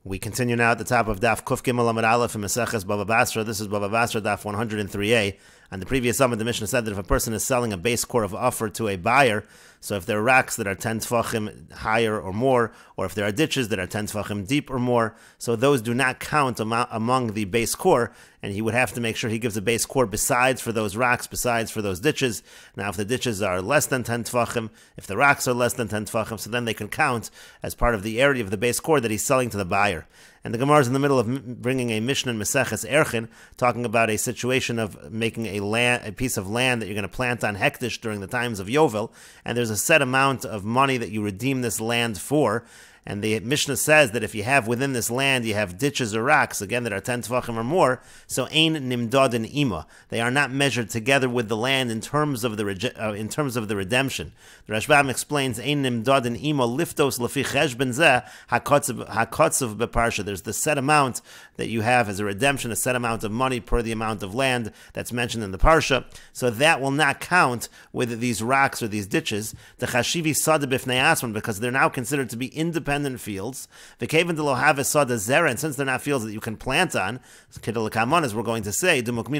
We continue now at the top of Daf Kuf Gimel Amud Aleph in Meseches Bava Basra. This is Bava Basra Daf 103a. On the previous summit, the Mishnah said that if a person is selling a base core of offer to a buyer, so if there are racks that are 10 tefachim higher or more, or if there are ditches that are 10 tefachim deep or more, so those do not count among the base core, and he would have to make sure he gives a base core besides for those racks, besides for those ditches. Now, if the ditches are less than 10 tefachim, if the racks are less than 10 tefachim, so then they can count as part of the area of the base core that he's selling to the buyer. And the Gemara is in the middle of bringing a Mishnah in Meseches Erchin, talking about a situation of making a piece of land that you're going to plant on Hektish during the times of Yovel, and there's a set amount of money that you redeem this land for. And the Mishnah says that if you have within this land, you have ditches or rocks, again, that are 10 tefachim or more, so ein nimdod in ima. They are not measured together with the land in terms of the redemption. The Rashbam explains, ein nimdod in ima liftos lefi cheshben zeh hakotzav beparsha. There's the set amount that you have as a redemption, a set amount of money per the amount of land that's mentioned in the parsha. So that will not count with these rocks or these ditches. The chashivi sada b'fnei asman, because they're now considered to be independent fields. And since they're not fields that you can plant on, as we're going to say, we're going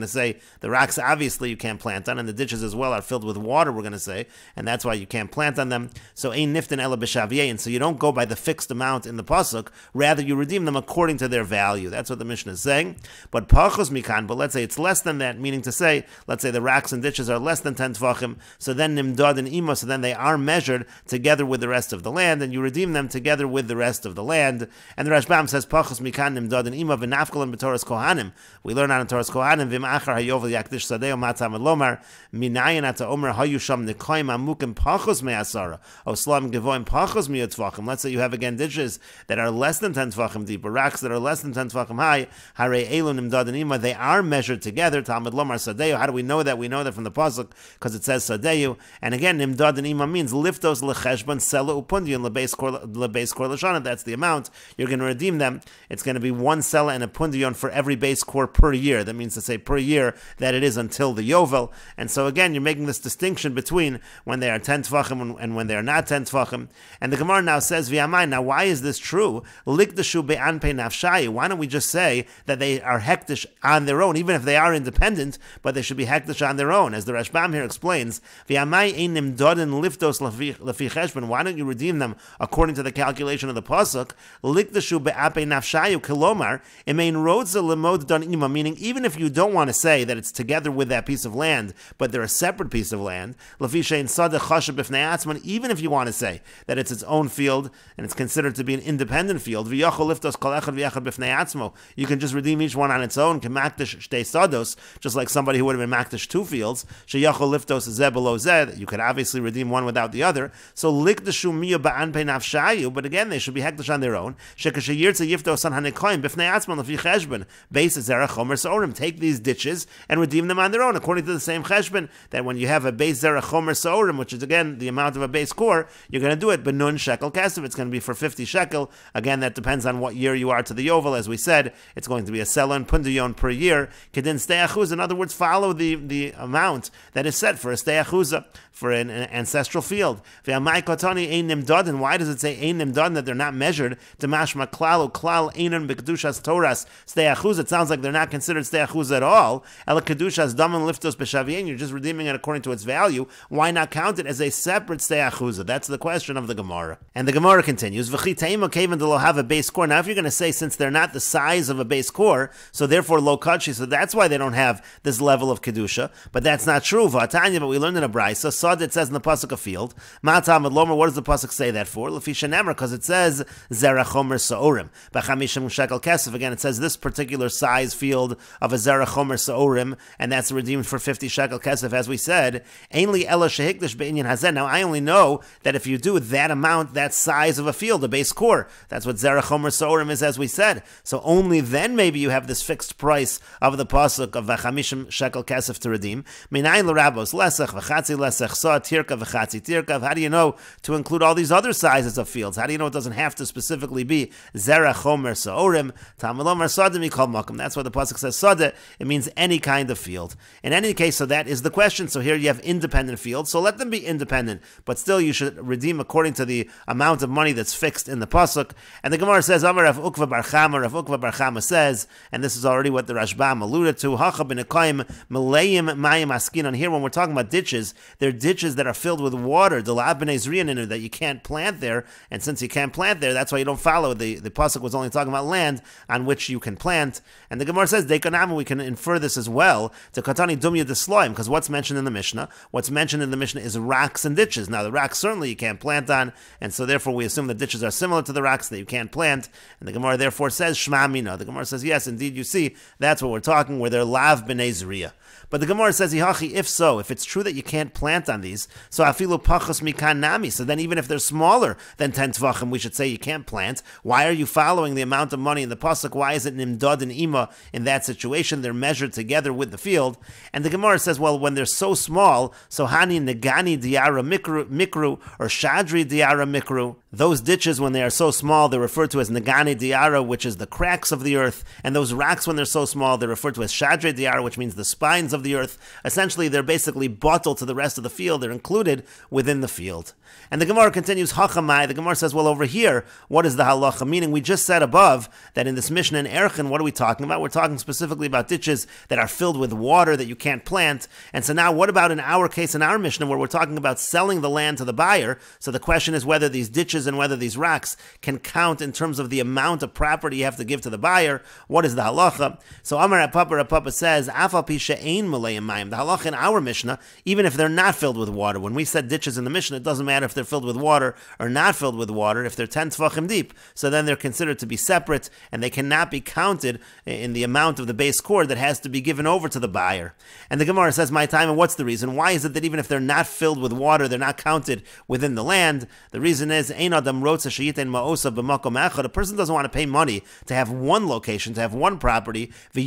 to say the rocks obviously you can't plant on, and the ditches as well are filled with water, we're going to say, and that's why you can't plant on them. So ein niftin ela b'shaviyeh, and so you don't go by the fixed amount in the pasuk, rather you redeem them according to their value. That's what the Mishnah is saying. But pachos mikan, but let's say it's less than that, meaning to say, let's say the rocks and ditches are less than 10 tvachim, so then nimdad and ima, so then they are measured together with the rest of the land, and you redeem them together with the rest of the land. And the Rashbam says, Pachos mikan nimdad and ima v'nafkalim b'Torah's Kohanim. We learn on Torah's Kohanim, v'machar hayovel yakdish sadeo matam lomar minayin ata omer hayusham nikoim amukim pachos me'asara oslam gevoim pachos mi'otvachim. Let's say you have again ditches that are less than 10 tvachim deep, or racks that are less than 10 tvachim high. Harei elu nimdad and ima, they are measured together. Talmud lomar sadeo. How do we know that? We know that from the pasuk because it says sadeo. And again, nimdad and ima means liftos lecheshban sela upundion lebeis kor lashana. That's the amount you're going to redeem them. It's going to be one sela and a pundion for every base core per year. That means to say per year that it is until the yovel. And so again, you're making this distinction between when they are 10 tefachim and when they are not 10 tefachim. And the Gemara now says, v'yamai, now why is this true? Likdashu be'an pei nafshayi. Why don't we just say that they are hektish on their own, even if they are independent, but they should be hektish on their own? As the Rashbam here explains, v'yamai ein nimdodin liftos lefi cheshbon. Why don't you redeem them according to the calculation of the pasuk? Likdashu be'apei nafshayu kilomar imein rodza lemod don ima. Meaning, even if you don't want to say that it's together with that piece of land, but they're a separate piece of land, lefi shein sada chashav b'fnei atzman. Even if you want to say that it's its own field and it's considered to be an independent field, v'yachol liftos kol echad v'yachad b'fnei atzmo. You can just redeem each one on its own. Kemakdish shtei sados, just like somebody who would have been makdish two fields. Sheyachol liftos zeh below zeh. You could obviously redeem one without the other. So likdashu miya ba'an pei nafshayu. But again, they should be hektish on their own. Shekashayirtza yiftos on hanekoim b'fnei atzman lefi cheshbon beis zerach chomer sorim. Take these ditches and redeem them on their own according to the same cheshbon. That when you have a beis zerach chomer sorim, which is again the amount of a base core, you're going to do it benun shekel kesef. It's going to be for 50 shekel. Again, that depends on what year you are to the yovel. As we said, it's going to be a sela and pundion per year. Kedin stei achuz. In other words, follow the amount that is set for a stei achuza, for an ancestral field. V'amai kotani ein nimdad. And why does it say ein nimdad, that they're not measured? Demashma klal uklal einon b'kedushas toras stei achuz. It sounds like they're not considered stei achuz at all. Ela kedushas daman liftos b'shavien. You're just redeeming it according to its value. Why not count it as a separate stei achuza? That's the question of the Gemara. And the Gemara continues, v'chi teima kevan to lo have a base core. Now, if you're going to say since they're not the size of a base core, so therefore lo kachi, so that's why they don't have this level of kedusha. But that's not true. V'atanya, but we learned in a brayso, sod, it says in the pasuk a field. Matam lomer. What does the pasuk say that for? Lefisha nemer, because it says zerach chomer saorim b'chamishim shekel kesef. Again, it says this particular size field of a zerach chomer saorim, and that's redeemed for 50 shekel kesef, as we said. Ainli ela shehikdish be'inyan hazen. Now, I only know that if you do that amount, that size of a field, a base core, that's what zerach chomer saorim is, as we said. So only then maybe you have this fixed price of the pasuk of v'chamishim shekel kesef to redeem. Minayin l'rabos lesech v'chatzi lesech sa tirka v'chatzi tirka. How do you know to include all these other sizes of fields? How do you know it doesn't have to specifically be Zerach, Chomer, Sa'orim, Talmud Lomar Sadeh Mikol Makom? That's why the pasuk says Sadeh. It means any kind of field. In any case, so that is the question. So here you have independent fields. So let them be independent, but still you should redeem according to the amount of money that's fixed in the pasuk. And the Gemara says, Amar Rav Ukva Bar Chama. Rav Ukva Bar Chama says, and this is already what the Rashbam alluded to, Hacha b'nekayim Melayim Mayim Askinon. Here, when we're talking about ditches, they're ditches that are filled with water, that you can't plant there. And since you can't plant there, that's why you don't follow. The pasuk was only talking about land on which you can plant. And the Gemara says, Dekanama, we can infer this as well to Katani Dumya Desloim, because what's mentioned in the Mishnah? What's mentioned in the Mishnah is rocks and ditches. Now, the rocks certainly you can't plant on, and so therefore we assume the ditches are similar to the rocks that you can't plant. And the Gemara therefore says, Shma Mina. The Gemara says, yes, indeed, you see, that's what we're talking, where they're lav b'nei zriya. But the Gemara says, if so, if it's true that you can't plant on these, so afilu pachos mikan nami, so then even if they're smaller than 10 tvachim, we should say you can't plant. Why are you following the amount of money in the pasuk? Why is it nimdod and ima in that situation? They're measured together with the field. And the Gemara says, well, when they're so small, so hani negani diara mikru or shadri diara mikru, those ditches, when they are so small, they're referred to as negani diara, which is the cracks of the earth. And those rocks, when they're so small, they're referred to as shadri diara, which means the spines of the earth. Essentially, they're basically bottled to the rest of the field. They're included within the field. And the Gemara continues, Hachamai. The Gemara says, well, over here, what is the halacha? Meaning, we just said above that in this Mishnah in Erchin, what are we talking about? We're talking specifically about ditches that are filled with water that you can't plant. And so now, what about in our case, in our Mishnah, where we're talking about selling the land to the buyer? So the question is whether these ditches and whether these rocks can count in terms of the amount of property you have to give to the buyer. What is the halacha? So Amar Papa says, Afal pi she'ein Malayim Mayim. The halacha in our Mishnah, even if they're not filled with water, when we said ditches in the Mishnah, it doesn't matter if they're filled with water or not filled with water, if they're 10 tefachim deep, so then they're considered to be separate, and they cannot be counted in the amount of the base cord that has to be given over to the buyer. And the Gemara says, my time, and what's the reason? Why is it that even if they're not filled with water, they're not counted within the land? The reason is, a person doesn't want to pay money to have one location, to have one property, but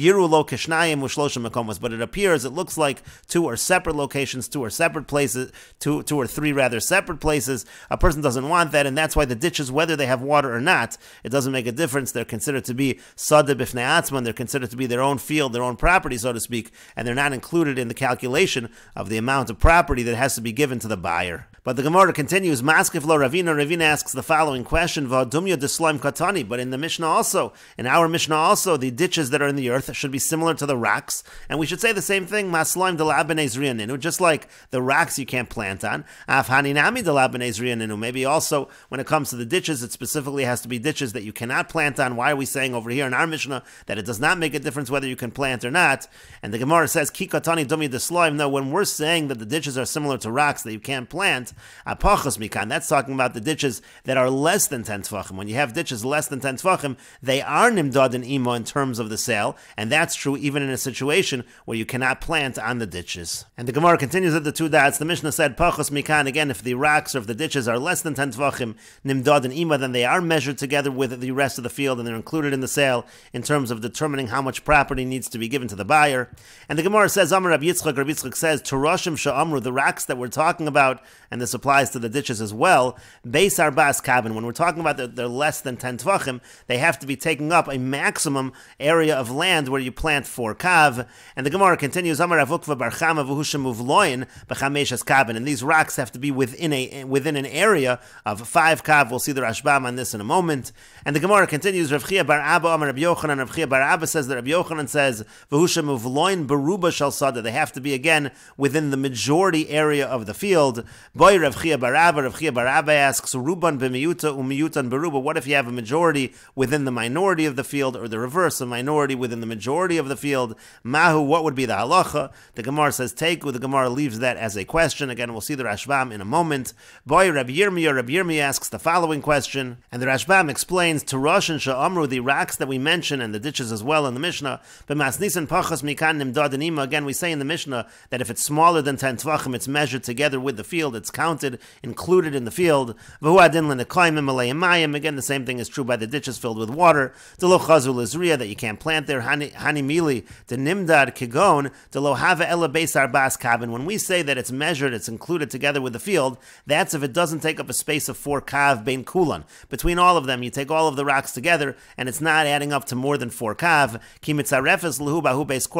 it appears, it looks like two are separate locations, two are separate places, two or three rather separate places. A person doesn't want that, and that's why the ditches, whether they have water or not, it doesn't make a difference. They're considered to be sadeh b'fnei atzman, they're considered to be their own field, their own property, so to speak, and they're not included in the calculation of the amount of property that has to be given to the buyer. But the Gemara continues, Maskif lo Ravina. Ravina asks the following question, V'adumya desloim katani. But in the Mishnah also, in our Mishnah also, the ditches that are in the earth should be similar to the rocks. And we should say the same thing, Masloim de la b'nei zriyaninu, just like the rocks you can't plant on. Af haninami de la b'nei zriyaninu. Maybe also, when it comes to the ditches, it specifically has to be ditches that you cannot plant on. Why are we saying over here in our Mishnah that it does not make a difference whether you can plant or not? And the Gemara says, Ki katani dumya desloim. No, when we're saying that the ditches are similar to rocks that you can't plant, apachos mikan, that's talking about the ditches that are less than 10 tefachim. When you have ditches less than 10 tefachim, they are nimdad and ima in terms of the sale, and that's true even in a situation where you cannot plant on the ditches. And the Gemara continues at the two dots. The Mishnah said, pachos mikan, again, if the rocks or if the ditches are less than 10 tefachim, nimdad and ima, then they are measured together with the rest of the field, and they're included in the sale in terms of determining how much property needs to be given to the buyer. And the Gemara says, Amar Rabbi Yitzchak says, Turashim sha'amru, the rocks that we're talking about, and this applies to the ditches as well, Beis Arbas Kabin, when we're talking about that they're less than 10 tvachim, they have to be taking up a maximum area of land where you plant 4 kav. And the Gemara continues, Amar Avukva Bar Chama v'Hushem Uvloin b'Chameshes Kabin, and these rocks have to be within an area of 5 kav. We'll see the Rashbam on this in a moment. And the Gemara continues, Rav Chia Bar Abba Amar Rabbi Yochanan. Rav Chia Bar Abba says that Rabbi Yochanan says v'Hushem Uvloin Beruba Shal Sada, they have to be again within the majority area of the field. Boy Rav Chia Bar Abba, Rav Chia Bar Abba asks, Ruban b'miyuta umiyutan beruba, what if you have a majority within the minority of the field, or the reverse, a minority within the majority of the field? Mahu, what would be the halacha? The Gemara says Teiku. The Gemara leaves that as a question. Again, we'll see the Rashbam in a moment. Boy Rabbi Yirmiyah asks the following question, and the Rashbam explains, to Rosh and Sha'amru, the rocks that we mention, and the ditches as well in the Mishnah, b'masnisan pachas mikan nimdad and ima. Again, we say in the Mishnah that if it's smaller than 10 tvachim, it's measured together with the field, it's counted, included in the field. Again, the same thing is true by the ditches filled with water. That you can't plant there. When we say that it's measured, it's included together with the field, that's if it doesn't take up a space of 4 kav bein kulan. Between all of them, you take all of the rocks together, and it's not adding up to more than 4 kav.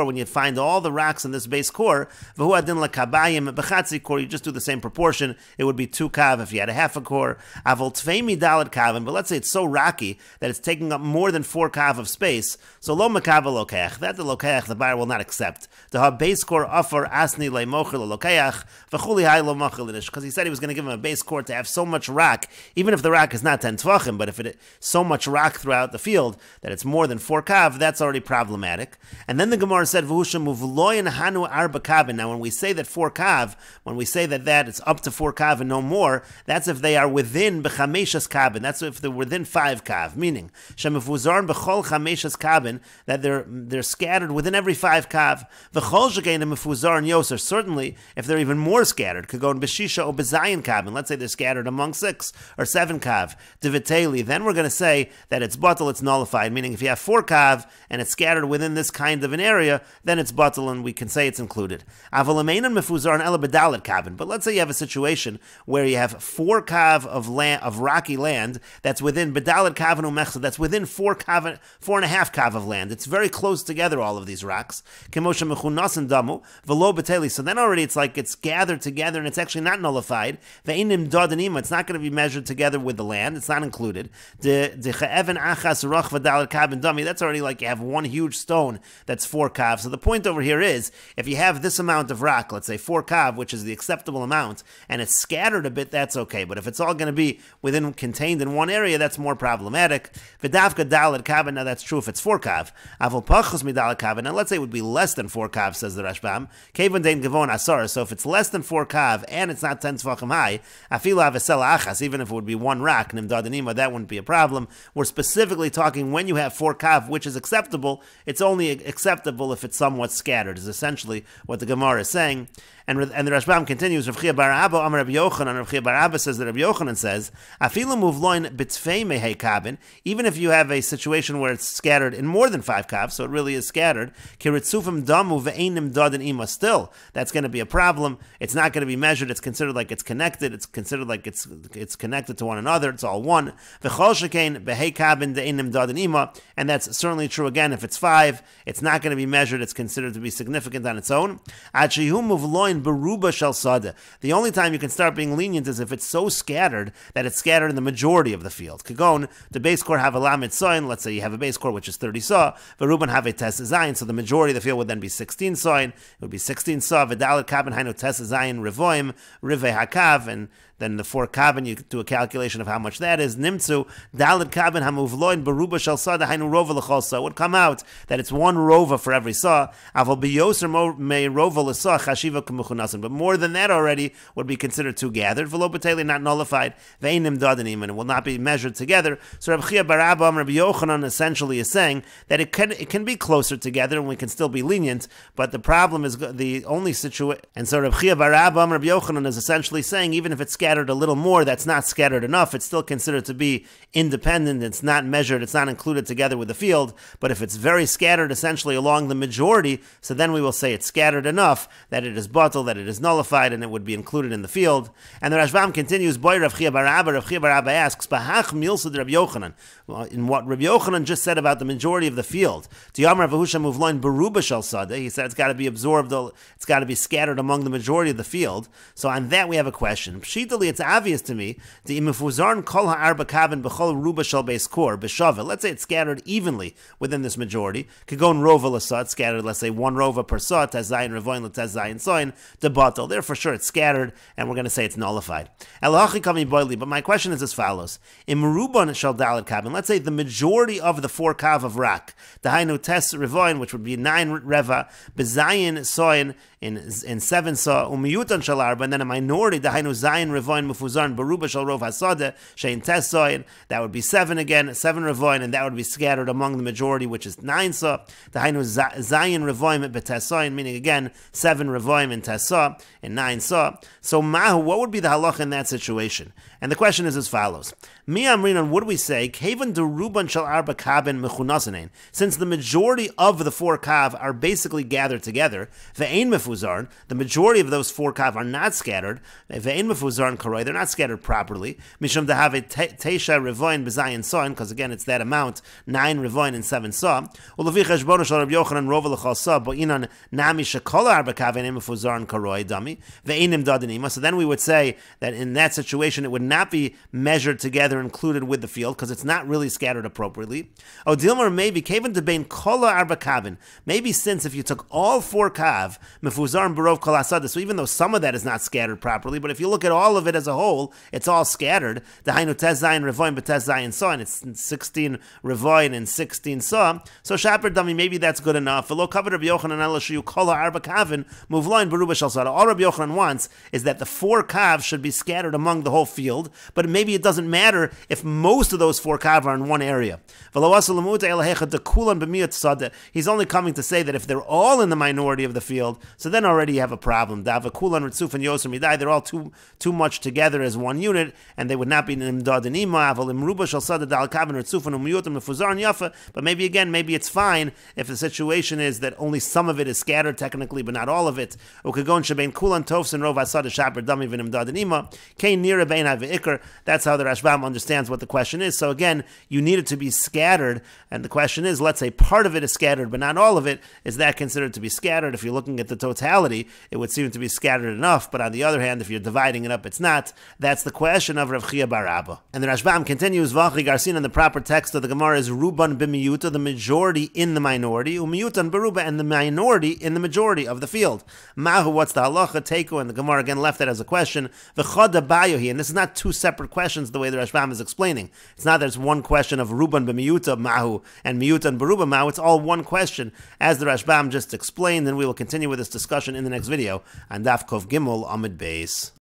When you find all the rocks in this base core, you just do the same proportion. It would be 2 kav if you had a half a core. But let's say it's so rocky that it's taking up more than 4 kav of space. So lo mekav lokech. That the lokech, the buyer will not accept. To have base core offer asni le mochel lokech v'chuli hay lo mochel inish, because he said he was going to give him a base core to have so much rock, even if the rock is not 10 tvachim, but if it so much rock throughout the field that it's more than 4 kav, that's already problematic. And then the Gemara said v'hushem uvloyin hanu arba kavin. Now, when we say that 4 kav, when we say that it's up to 4 kav and no more, that's if they are within b'chameshas kavin. That's if they're within 5 kav, meaning shemifuzarn b'chol chameshas kavin, that they're scattered within every 5 kav. V'chol shekein mifuzarn yoser. Certainly, if they're even more scattered, could go in b'shisha or b'zayin kavin. Let's say they're scattered among 6 or 7 kav. Diviteli. Then we're going to say that it's batal, it's nullified. Meaning, if you have 4 kav and it's scattered within this kind of an area, then it's batal, and we can say it's included. But let's say you have a situation where you have 4 kav of land, of rocky land, that's within bedalet kav and umechsa, that's within 4.5 kav of land. It's very close together, all of these rocks. So then already it's like it's gathered together and it's actually not nullified. It's not going to be measured together with the land. It's not included. That's already like you have one huge stone that's 4 kav. So the point over here is, if you have this amount of rock, let's say 4 kav, which is the acceptable amount, and it's scattered a bit, that's okay. But if it's all going to be contained in one area, that's more problematic. V'davka dalet kav, now that's true if it's 4 kav. Avol pachos midalet kav, now let's say it would be less than 4 kav, says the Rashbam. Kevon dein gavon asar, so if it's less than 4 kav and it's not 10 tvachim high, afilu avesel achas, even if it would be 1 rock, nimdad anima, that wouldn't be a problem. We're specifically talking when you have 4 kav, which is acceptable. It's only acceptable if it's somewhat scattered, is essentially what the Gemara is saying. And the Rashbam continues, Rav Chia bar Abba, Amar Rabbi Yochanan, Rav Chia bar Abba says that Rabbi Yochanan says, Afilu muvloin b'tfei mehei kabin, even if you have a situation where it's scattered in more than 5 kav, so it really is scattered, kiritzufim damu ve'einim dadin ima, still, that's going to be a problem. It's not going to be measured. It's considered like it's connected. It's considered like it's connected to one another. It's all one. V'chol shekein behei kabin de'einim dadin ima, and that's certainly true again. If it's 5, it's not going to be measured. It's considered to be significant on its own. Ad shehu muvloin beruba shel sada. The only time you can start being lenient is if it's so scattered that it's scattered in the majority of the field. Kagon, the base core have a lamed soin. Let's say you have a base core which is 30 saw. Veruban have a tes zayin, so the majority of the field would then be 16 soin. It would be 16 saw. V'dalet kabin hainu tes zayin rivoim rivei hakav, and then the 4 kabin, you do a calculation of how much that is. Nimtzu, dalet kabin hamuvloin beruba shel sada hainu rova l'chol saw. It would come out that it's 1 rova for every saw. Avol biyoser me rova l'saw chashiva k'muchunasin. But more than that already would be considered 2 gathered. V'lo b'teli, not nullified. Ve'einim dadanim, and it will not be measured together. So Rav Chia bar Abba, Rabbi Yochanan essentially is saying that it can be closer together and we can still be lenient, but the problem is the only situation. And so Rav Chia bar Abba, Rabbi Yochanan is essentially saying even if it's scattered a little more, that's not scattered enough. It's still considered to be independent. It's not measured. It's not included together with the field. But if it's very scattered, essentially along the majority, so then we will say it's scattered enough that it is batal, that it is nullified, and it would be included in the field. And the Rashbam continues, Boy Rav Chia bar Abba, Rav Chia bar Abba asks, Bahach milsud Rav Yochanan. Well, in what Rav Yochanan just said about the majority of the field, he said it's got to be absorbed, it's got to be scattered among the majority of the field. So on that we have a question. Pshitali, it's obvious to me, let's say it's scattered evenly within this majority. Could go in rova l'sa, it's scattered, let's say 1 rova per sa, tez zayin revoin l'tez zayin soin, debatel. There for sure it's scattered, and we're going to say it's nullified. But my question is as follows. Let's say the majority of the 4 kav of rock, the hainu tes revoin, which would be 9 reva, bezayin soin, in 7 saw, umiyutan shal arba, and then a minority, dahainu zayin revoin mufuzarn baruba shal rov hasada, shein tes saw, that would be 7 again, 7 revoin, and that would be scattered among the majority, which is 9 saw. Dahainu zayin revoim betes saw, meaning again, 7 revoim in tes saw, and 9 saw. So mahu, what would be the halach in that situation? And the question is as follows. Mi amrinan, what do we say? Kavan deruban shal arba kabin mechunasanein. Since the majority of the 4 kav are basically gathered together, ve'ein mefuzarn, the majority of those 4 kav are not scattered, ve'ein mefuzarn karoi, they're not scattered properly, mishum dehave teisha revoin bezayin soin, because again it's that amount, 9 revoin and 7 saw, ulevi cheshbono shal Rabbi Yochanan rova l'chal saw, bo'inan nami shekol arba kav ve'ein mefuzarn karoi dami, ve'einim dadanima. So then we would say that in that situation it would not be measured together, included with the field, because it's not really scattered appropriately. O dilmar, maybe kaven debein kola arba kavin. Maybe since if you took all 4 kav mefuzarn barov kol asada, so even though some of that is not scattered properly, but if you look at all of it as a whole, it's all scattered. Dahainu tes zayin revoin betes zayin saw, and it's 16 revoin and 16 saw. So shaper dami, maybe that's good enough. V'lo kavod Rabbi Yochanan elashiyu kola arba kavin muvloin baruba shal sada. All Rabbi Yochanan wants is that the 4 kav should be scattered among the whole field, but maybe it doesn't matter if most of those 4 kav are in one area. He's only coming to say that if they're all in the minority of the field, so then already you have a problem. They're all too much together as one unit, and they would not be nimdad and ima. But maybe again, maybe it's fine if the situation is that only some of it is scattered technically, but not all of it. That's how the Rashbam understands what the question is. So again, you need it to be scattered, and the question is, let's say part of it is scattered, but not all of it. Is that considered to be scattered? If you're looking at the totality, it would seem to be scattered enough, but on the other hand, if you're dividing it up, it's not. That's the question of Rav Chia bar Abba. And the Rashbam continues, V'achri garsin, and the proper text of the Gemara is Ruban b'miyuta, the majority in the minority, umiyutan beruba, and the minority in the majority of the field. Mahu, what's the halacha teku? And the Gemara again left that as a question. V'chada bayohi, and this is not 2 separate questions the way the Rashbam is explaining. It's not that it's one question of Ruban b'miyuta mahu and miyutan beruba mahu. It's all one question, as the Rashbam just explained, and we will continue with this discussion in the next video on Daf Kov Gimel Amid Beis.